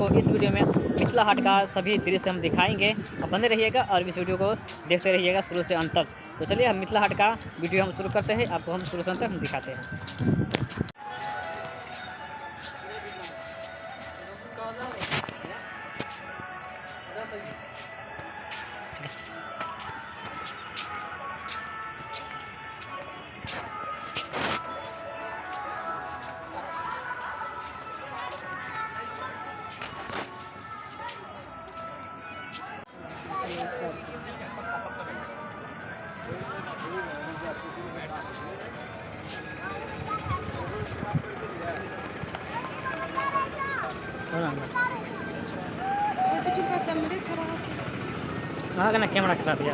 आपको इस वीडियो में मिथिला हाट का सभी दृश्य हम दिखाएंगे। आप बने रहिएगा और इस वीडियो को देखते रहिएगा शुरू से अंत तक। तो चलिए हम मिथिला हाट का वीडियो हम शुरू करते हैं, आपको हम शुरू से अंत तक हम दिखाते हैं। हाँ ना कैमरा खराब दिया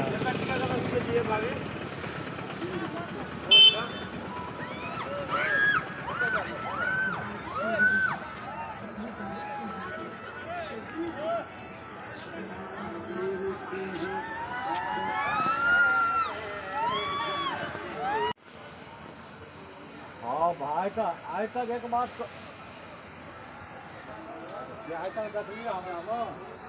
भाई का आज तक एक बात आज तक देख लिया हमें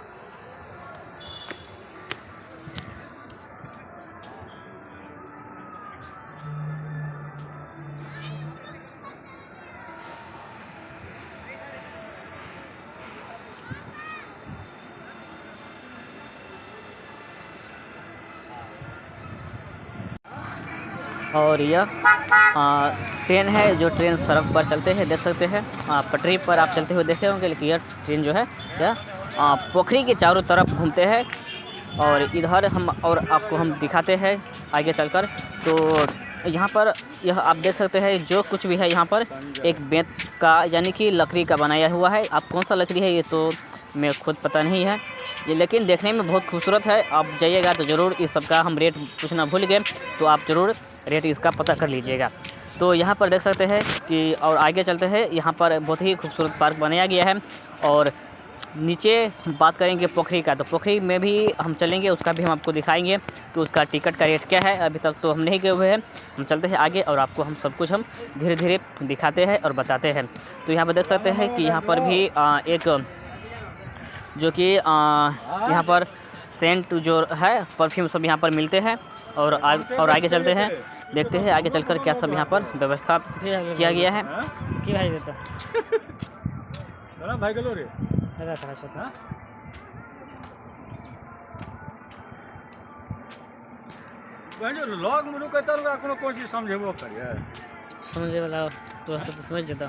और यह ट्रेन है जो ट्रेन सड़क पर चलते हैं, देख सकते हैं पटरी पर आप चलते हुए देखे होंगे। लेकिन यह ट्रेन जो है यह पोखरी के चारों तरफ घूमते हैं और इधर हम और आपको हम दिखाते हैं आगे चलकर। तो यहाँ पर यह आप देख सकते हैं जो कुछ भी है यहाँ पर एक बेंत का यानी कि लकड़ी का बनाया हुआ है। आप कौन सा लकड़ी है ये तो मैं खुद पता नहीं है ये, लेकिन देखने में बहुत खूबसूरत है। आप जाइएगा तो ज़रूर इस सब का हम रेट पूछना भूल गए, तो आप ज़रूर रेट इसका पता कर लीजिएगा। तो यहाँ पर देख सकते हैं कि और आगे चलते हैं, यहाँ पर बहुत ही खूबसूरत पार्क बनाया गया है। और नीचे बात करेंगे पोखरी का, तो पोखरी में भी हम चलेंगे, उसका भी हम आपको दिखाएंगे कि उसका टिकट का रेट क्या है। अभी तक तो हम नहीं गए हुए हैं, हम चलते हैं आगे और आपको हम सब कुछ हम धीरे धीरे दिखाते हैं और बताते हैं। तो यहाँ पर देख सकते हैं कि यहाँ पर भी एक जो कि यहाँ पर सेंट जो है परफ्यूम सब यहाँ पर मिलते हैं। और आगे चलते हैं, देखते हैं आगे चलकर क्या सब यहाँ पर व्यवस्था किया गया है। क्या भाई देता भाई गलो रे लॉग मुनु कहता लोग कोनो कोई चीज समझेबो करिए, समझे वाला तो समझ जाता।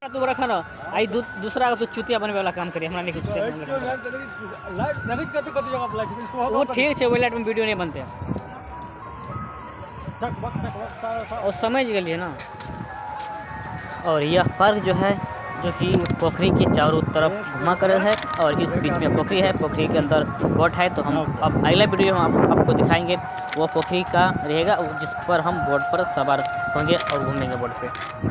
तू रखा ना आई दूसरा का तो चुतिया बनने वाला काम करिए, हमरा नहीं कुछ वो ठीक है। वो लाइट में वीडियो नहीं बनते और समझ गए ना। और यह पार्क जो है जो कि पोखरी के चारों तरफ घुमा कर है और इस बीच में पोखरी है, पोखरी के अंदर बोट है। तो हम अब अगला वीडियो में आपको दिखाएंगे वो पोखरी का रहेगा जिस पर हम बोट पर सवार होंगे और घूमेंगे बोट पे।